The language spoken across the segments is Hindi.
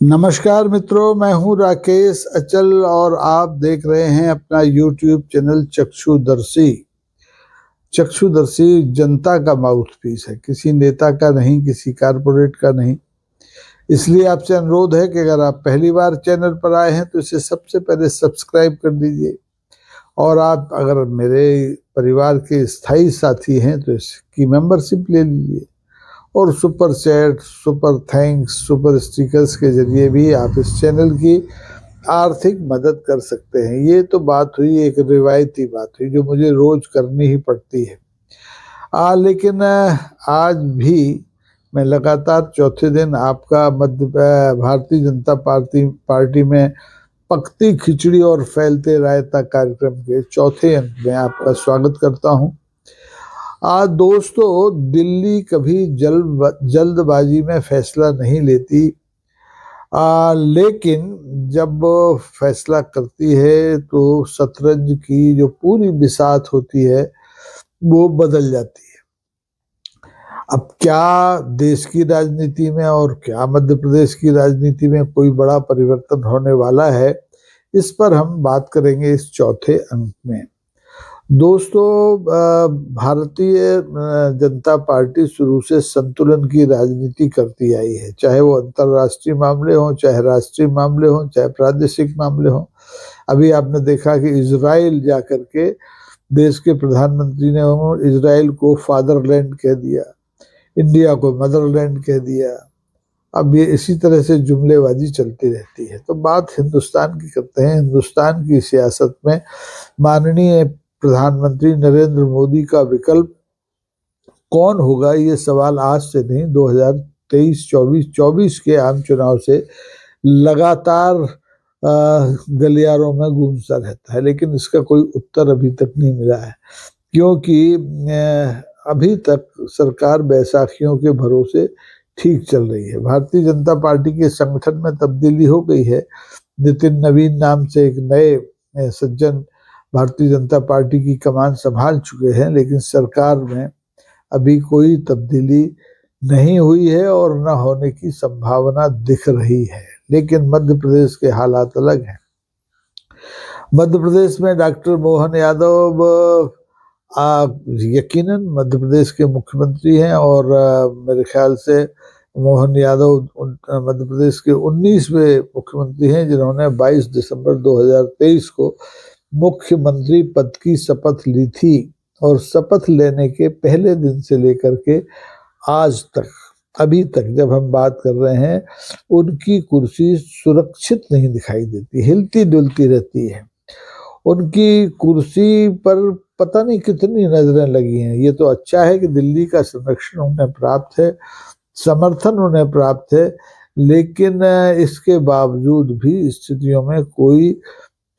नमस्कार मित्रों, मैं हूं राकेश अचल और आप देख रहे हैं अपना YouTube चैनल चक्षुदर्शी। चक्षुदर्शी जनता का माउथपीस है, किसी नेता का नहीं, किसी कारपोरेट का नहीं। इसलिए आपसे अनुरोध है कि अगर आप पहली बार चैनल पर आए हैं तो इसे सबसे पहले सब्सक्राइब कर दीजिए, और आप अगर मेरे परिवार के स्थायी साथी हैं तो इसकी मेंबरशिप ले लीजिए, और super chat, super thanks, super stickers के जरिए भी आप इस चैनल की आर्थिक मदद कर सकते हैं। ये तो बात हुई, एक रिवायती बात हुई जो मुझे रोज करनी ही पड़ती है। लेकिन आज भी मैं लगातार चौथे दिन आपका भारतीय जनता पार्टी में पकती खिचड़ी और फैलते रायता कार्यक्रम के चौथे अंक में आपका स्वागत करता हूं। दोस्तों, दिल्ली कभी जल्दबाजी में फैसला नहीं लेती, लेकिन जब फैसला करती है तो शतरंज की जो पूरी बिसात होती है वो बदल जाती है। अब क्या देश की राजनीति में और क्या मध्य प्रदेश की राजनीति में कोई बड़ा परिवर्तन होने वाला है, इस पर हम बात करेंगे इस चौथे अंक में। दोस्तों, भारतीय जनता पार्टी शुरू से संतुलन की राजनीति करती आई है, चाहे वो अंतर्राष्ट्रीय मामले हों, चाहे राष्ट्रीय मामले हों, चाहे प्रादेशिक मामले हों। अभी आपने देखा कि इजराइल जाकर के देश के प्रधानमंत्री ने इजराइल को फादरलैंड कह दिया, इंडिया को मदरलैंड कह दिया। अब ये इसी तरह से जुमलेबाजी चलती रहती है। तो बात हिंदुस्तान की करते हैं। हिंदुस्तान की सियासत में माननीय प्रधानमंत्री नरेंद्र मोदी का विकल्प कौन होगा, ये सवाल आज से नहीं, 2023-24 के आम चुनाव से लगातार गलियारों में गूंजता रहता है, लेकिन इसका कोई उत्तर अभी तक नहीं मिला है, क्योंकि अभी तक सरकार बैसाखियों के भरोसे ठीक चल रही है। भारतीय जनता पार्टी के संगठन में तब्दीली हो गई है। नितिन नवीन नाम से एक नए सज्जन भारतीय जनता पार्टी की कमान संभाल चुके हैं, लेकिन सरकार में अभी कोई तब्दीली नहीं हुई है और न होने की संभावना दिख रही है। लेकिन मध्य प्रदेश के हालात अलग हैं। मध्य प्रदेश में डॉक्टर मोहन यादव यकीनन मध्य प्रदेश के मुख्यमंत्री हैं, और मेरे ख्याल से मोहन यादव मध्य प्रदेश के 19वें मुख्यमंत्री हैं जिन्होंने 22 दिसंबर 2023 को मुख्यमंत्री पद की शपथ ली थी। और शपथ लेने के पहले दिन से लेकर के आज तक, अभी तक जब हम बात कर रहे हैं, उनकी कुर्सी सुरक्षित नहीं दिखाई देती, हिलती डुलती रहती है। उनकी कुर्सी पर पता नहीं कितनी नजरें लगी हैं। ये तो अच्छा है कि दिल्ली का संरक्षण उन्हें प्राप्त है, समर्थन उन्हें प्राप्त है, लेकिन इसके बावजूद भी स्थितियों में कोई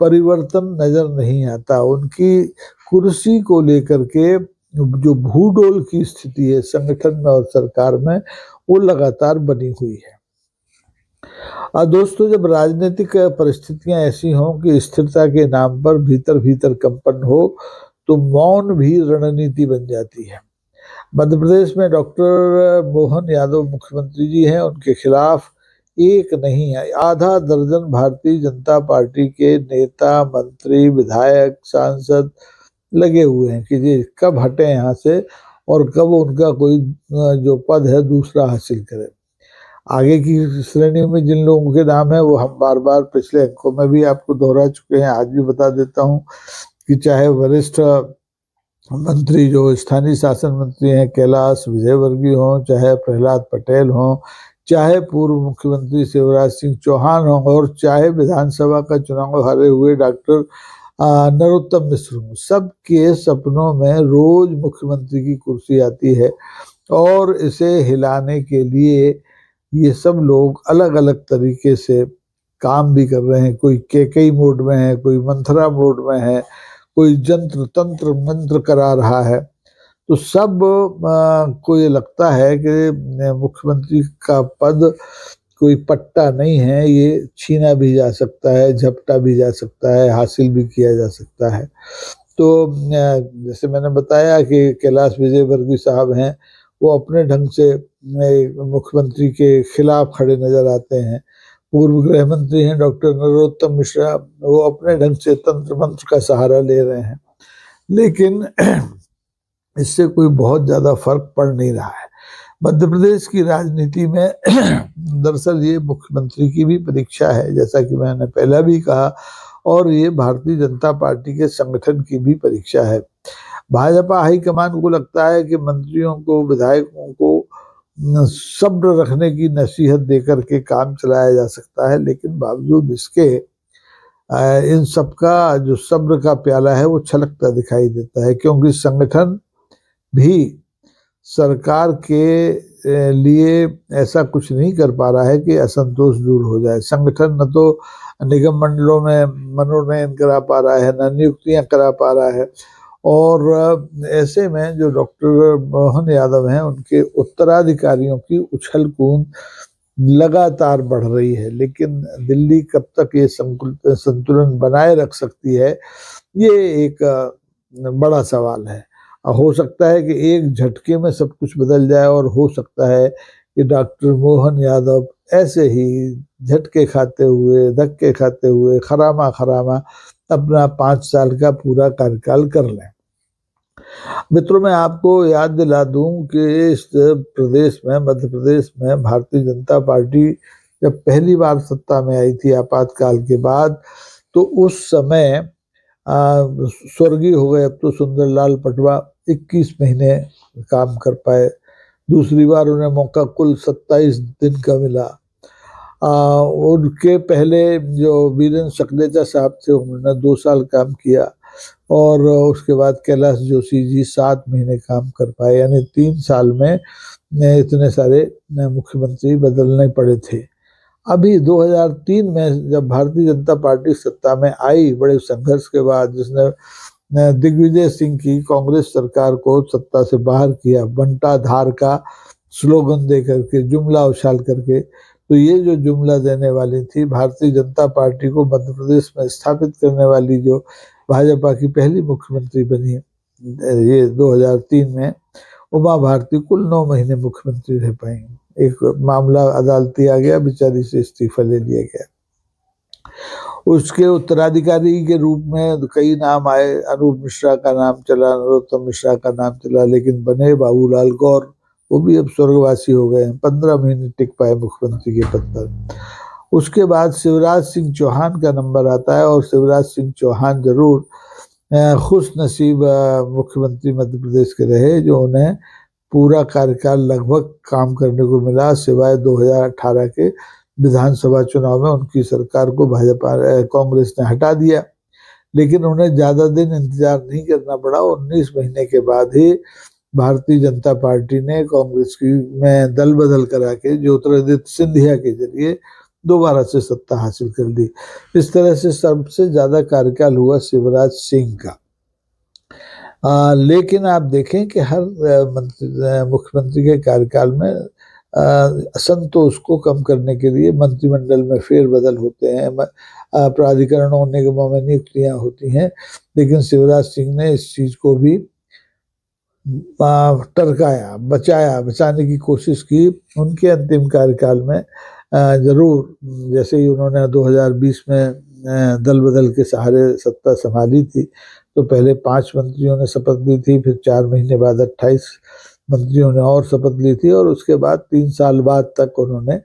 परिवर्तन नजर नहीं आता। उनकी कुर्सी को लेकर के जो भूडोल की स्थिति है संगठन में और सरकार में, वो लगातार बनी हुई है। दोस्तों, जब राजनीतिक परिस्थितियां ऐसी हों कि स्थिरता के नाम पर भीतर भीतर कंपन हो, तो मौन भी रणनीति बन जाती है। मध्य प्रदेश में डॉक्टर मोहन यादव मुख्यमंत्री जी हैं, उनके खिलाफ एक नहीं है, आधा दर्जन भारतीय जनता पार्टी के नेता, मंत्री, विधायक, सांसद लगे हुए हैं कि जी कब हटे यहाँ से और कब उनका कोई जो पद है दूसरा हासिल करें। आगे की श्रेणी में जिन लोगों के नाम है वो हम बार बार पिछले अंकों में भी आपको दोहरा चुके हैं, आज भी बता देता हूँ कि चाहे वरिष्ठ मंत्री जो स्थानीय शासन मंत्री हैं कैलाश विजयवर्गीय हों, चाहे प्रहलाद पटेल हों, चाहे पूर्व मुख्यमंत्री शिवराज सिंह चौहान हों, और चाहे विधानसभा का चुनाव हारे हुए डॉक्टर नरोत्तम मिश्र हों, सबके सपनों में रोज मुख्यमंत्री की कुर्सी आती है। और इसे हिलाने के लिए ये सब लोग अलग अलग तरीके से काम भी कर रहे हैं। कोई केकई मोड में है, कोई मंथरा मोड में है, कोई जंत्र तंत्र मंत्र करा रहा है। तो सब को ये लगता है कि मुख्यमंत्री का पद कोई पट्टा नहीं है, ये छीना भी जा सकता है, झपटा भी जा सकता है, हासिल भी किया जा सकता है। तो जैसे मैंने बताया कि कैलाश विजयवर्गीय साहब हैं, वो अपने ढंग से मुख्यमंत्री के खिलाफ खड़े नजर आते हैं। पूर्व गृह मंत्री हैं डॉक्टर नरोत्तम मिश्रा, वो अपने ढंग से तंत्र मंत्र का सहारा ले रहे हैं, लेकिन इससे कोई बहुत ज्यादा फर्क पड़ नहीं रहा है। मध्य प्रदेश की राजनीति में दरअसल ये मुख्यमंत्री की भी परीक्षा है, जैसा कि मैंने पहले भी कहा, और ये भारतीय जनता पार्टी के संगठन की भी परीक्षा है। भाजपा हाईकमान को लगता है कि मंत्रियों को, विधायकों को सब्र रखने की नसीहत देकर के काम चलाया जा सकता है, लेकिन बावजूद इसके इन सबका जो सब्र का प्याला है वो छलकता दिखाई देता है, क्योंकि संगठन भी सरकार के लिए ऐसा कुछ नहीं कर पा रहा है कि असंतोष दूर हो जाए। संगठन न तो निगम मंडलों में मनोनयन करा पा रहा है, न नियुक्तियां करा पा रहा है, और ऐसे में जो डॉक्टर मोहन यादव हैं उनके उत्तराधिकारियों की उछल कूद लगातार बढ़ रही है। लेकिन दिल्ली कब तक ये संतुलन बनाए रख सकती है, ये एक बड़ा सवाल है। हो सकता है कि एक झटके में सब कुछ बदल जाए, और हो सकता है कि डॉक्टर मोहन यादव ऐसे ही झटके खाते हुए, धक्के खाते हुए, खरामा खरामा अपना 5 साल का पूरा कार्यकाल कर लें। मित्रों, मैं आपको याद दिला दूं कि इस प्रदेश में, मध्य प्रदेश में भारतीय जनता पार्टी जब पहली बार सत्ता में आई थी आपातकाल के बाद, तो उस समय स्वर्गीय हो गए अब तो सुंदरलाल पटवा 21 महीने काम कर पाए। दूसरी बार उन्हें मौका कुल 27 दिन का मिला। उनके पहले जो वीरेंद्र सकलेचा साहब थे, उन्होंने 2 साल काम किया, और उसके बाद कैलाश जोशी जी 7 महीने काम कर पाए। यानी 3 साल में इतने सारे मुख्यमंत्री बदलने पड़े थे। अभी 2003 में जब भारतीय जनता पार्टी सत्ता में आई, बड़े संघर्ष के बाद, जिसने दिग्विजय सिंह की कांग्रेस सरकार को सत्ता से बाहर किया, बंटा धार का स्लोगन दे करके, जुमला उछाल करके, तो ये जो जुमला देने वाली थी, भारतीय जनता पार्टी को मध्य प्रदेश में स्थापित करने वाली जो भाजपा की पहली मुख्यमंत्री बनी ये 2003 में, उमा भारती कुल 9 महीने मुख्यमंत्री रह पाई। एक मामला अदालती आ गया, बेचारी से इस्तीफा ले लिया गया। उसके उत्तराधिकारी के रूप में कई नाम आए, अनूप मिश्रा का नाम चला, नरोत्तम मिश्रा का नाम चला, लेकिन बने बाबूलाल गौर, वो भी अब स्वर्गवासी हो गए हैं, 15 महीने टिक पाए मुख्यमंत्री के पद पर। उसके बाद शिवराज सिंह चौहान का नंबर आता है, और शिवराज सिंह चौहान जरूर खुश नसीब मुख्यमंत्री मध्य प्रदेश के रहे, जो उन्हें पूरा कार्यकाल लगभग काम करने को मिला, सिवाय 2018 के विधानसभा चुनाव में उनकी सरकार को भाजपा कांग्रेस ने हटा दिया। लेकिन उन्हें ज्यादा दिन इंतजार नहीं करना पड़ा। 19 महीने के बाद ही भारतीय जनता पार्टी ने कांग्रेस की में दल बदल करा के ज्योतिरादित्य सिंधिया के जरिए दोबारा से सत्ता हासिल कर ली। इस तरह से सबसे ज्यादा कार्यकाल हुआ शिवराज सिंह का। लेकिन आप देखें कि हर मुख्यमंत्री के कार्यकाल में असंतोष को कम करने के लिए मंत्रिमंडल में फेरबदल होते हैं, प्राधिकरणों निगमों में नियुक्तियां होती हैं, लेकिन शिवराज सिंह ने इस चीज को भी टरकाया, बचाने की कोशिश की। उनके अंतिम कार्यकाल में जरूर, जैसे ही उन्होंने 2020 में दल बदल के सहारे सत्ता संभाली थी, तो पहले 5 मंत्रियों ने शपथ ली थी, फिर 4 महीने बाद 28 मंत्रियों ने और शपथ ली थी, और उसके बाद 3 साल बाद तक उन्होंने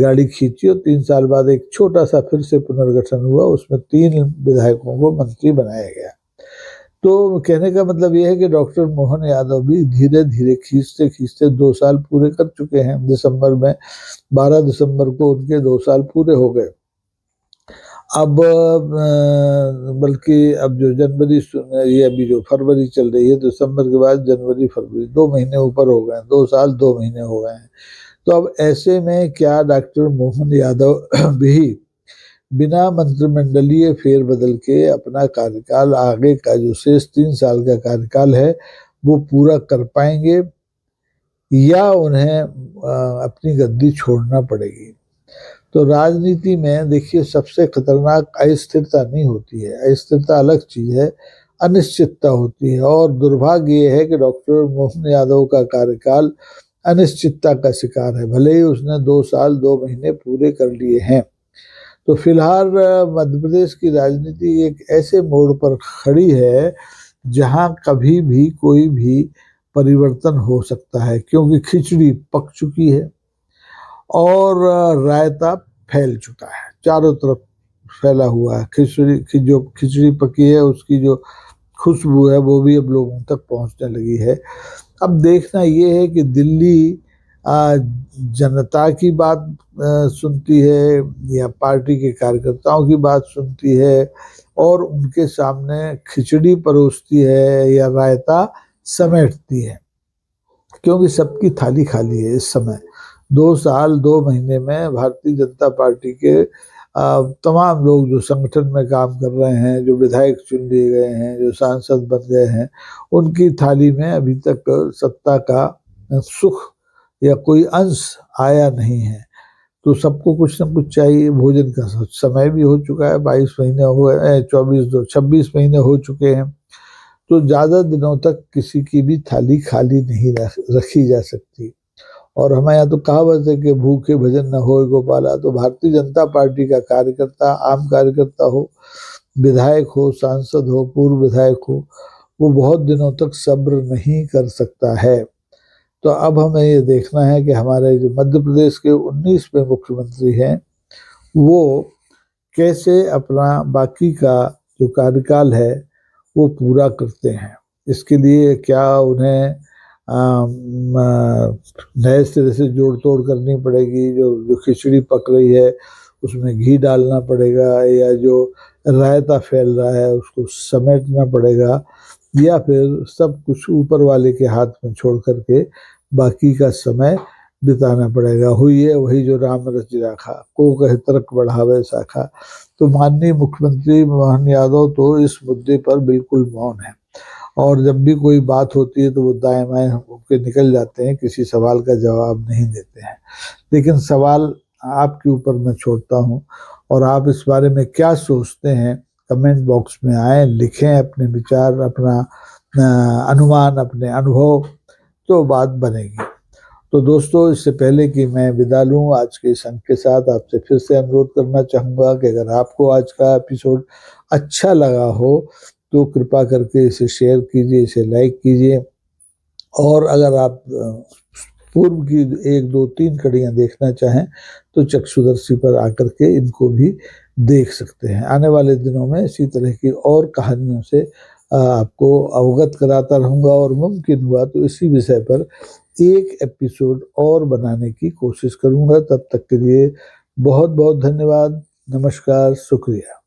गाड़ी खींची, और 3 साल बाद एक छोटा सा फिर से पुनर्गठन हुआ, उसमें 3 विधायकों को मंत्री बनाया गया। तो कहने का मतलब यह है कि डॉक्टर मोहन यादव भी धीरे धीरे खींचते खींचते 2 साल पूरे कर चुके हैं। दिसंबर में 12 दिसंबर को उनके 2 साल पूरे हो गए। अब बल्कि अब जो जनवरी, ये अभी जो फरवरी चल रही है, दिसंबर के बाद जनवरी फरवरी 2 महीने ऊपर हो गए, 2 साल 2 महीने हो गए हैं। तो अब ऐसे में क्या डॉक्टर मोहन यादव भी बिना मंत्रिमंडलीय फेरबदल के अपना कार्यकाल, आगे का जो शेष 3 साल का कार्यकाल है, वो पूरा कर पाएंगे, या उन्हें अपनी गद्दी छोड़ना पड़ेगी? तो राजनीति में देखिए, सबसे खतरनाक अस्थिरता नहीं होती है, अस्थिरता अलग चीज है, अनिश्चितता होती है। और दुर्भाग्य ये है कि डॉक्टर मोहन यादव का कार्यकाल अनिश्चितता का शिकार है, भले ही उसने 2 साल 2 महीने पूरे कर लिए हैं। तो फिलहाल मध्य प्रदेश की राजनीति एक ऐसे मोड़ पर खड़ी है जहां कभी भी कोई भी परिवर्तन हो सकता है, क्योंकि खिचड़ी पक चुकी है और रायता फैल चुका है, चारों तरफ फैला हुआ है। जो खिचड़ी पकी है उसकी जो खुशबू है वो भी अब लोगों तक पहुंचने लगी है। अब देखना ये है कि दिल्ली जनता की बात सुनती है या पार्टी के कार्यकर्ताओं की बात सुनती है और उनके सामने खिचड़ी परोसती है या रायता समेटती है, क्योंकि सबकी थाली खाली है इस समय। 2 साल 2 महीने में भारतीय जनता पार्टी के तमाम लोग जो संगठन में काम कर रहे हैं, जो विधायक चुन लिए गए हैं, जो सांसद बन गए हैं, उनकी थाली में अभी तक सत्ता का सुख या कोई अंश आया नहीं है। तो सबको कुछ ना कुछ चाहिए। भोजन का समय भी हो चुका है, 22 महीने हो गए, 26 महीने हो चुके हैं। तो ज्यादा दिनों तक किसी की भी थाली खाली नहीं रखी जा सकती। और हमारे यहाँ तो कहावत है कि भूखे भजन न होए गोपाला। तो भारतीय जनता पार्टी का कार्यकर्ता, आम कार्यकर्ता हो, विधायक हो, सांसद हो, पूर्व विधायक हो, वो बहुत दिनों तक सब्र नहीं कर सकता है। तो अब हमें ये देखना है कि हमारे जो मध्य प्रदेश के 19वें मुख्यमंत्री हैं वो कैसे अपना बाकी का जो कार्यकाल है वो पूरा करते हैं। इसके लिए क्या उन्हें नए सिरे से जोड़ तोड़ करनी पड़ेगी, जो खिचड़ी पक रही है उसमें घी डालना पड़ेगा, या जो रायता फैल रहा है उसको समेटना पड़ेगा, या फिर सब कुछ ऊपर वाले के हाथ में छोड़ करके बाकी का समय बिताना पड़ेगा। हुई है वही जो राम रच राखा, को कहे तर्क बढ़ावे शाखा। तो माननीय मुख्यमंत्री मोहन यादव तो इस मुद्दे पर बिल्कुल मौन है, और जब भी कोई बात होती है तो वो दाएं बाएं होकर निकल जाते हैं, किसी सवाल का जवाब नहीं देते हैं। लेकिन सवाल आपके ऊपर मैं छोड़ता हूँ, और आप इस बारे में क्या सोचते हैं कमेंट बॉक्स में आए, लिखें अपने विचार, अपना अनुमान, अपने अनुभव, तो बात बनेगी। तो दोस्तों, इससे पहले कि मैं विदा लूं आज के इस अंक के साथ, आपसे फिर से अनुरोध करना चाहूँगा कि अगर आपको आज का एपिसोड अच्छा लगा हो तो कृपा करके इसे शेयर कीजिए, इसे लाइक कीजिए। और अगर आप पूर्व की 1, 2, 3 कड़ियाँ देखना चाहें तो चक्षुदर्शी पर आकर के इनको भी देख सकते हैं। आने वाले दिनों में इसी तरह की और कहानियों से आपको अवगत कराता रहूँगा, और मुमकिन हुआ तो इसी विषय पर एक एपिसोड और बनाने की कोशिश करूँगा। तब तक के लिए बहुत बहुत धन्यवाद, नमस्कार, शुक्रिया।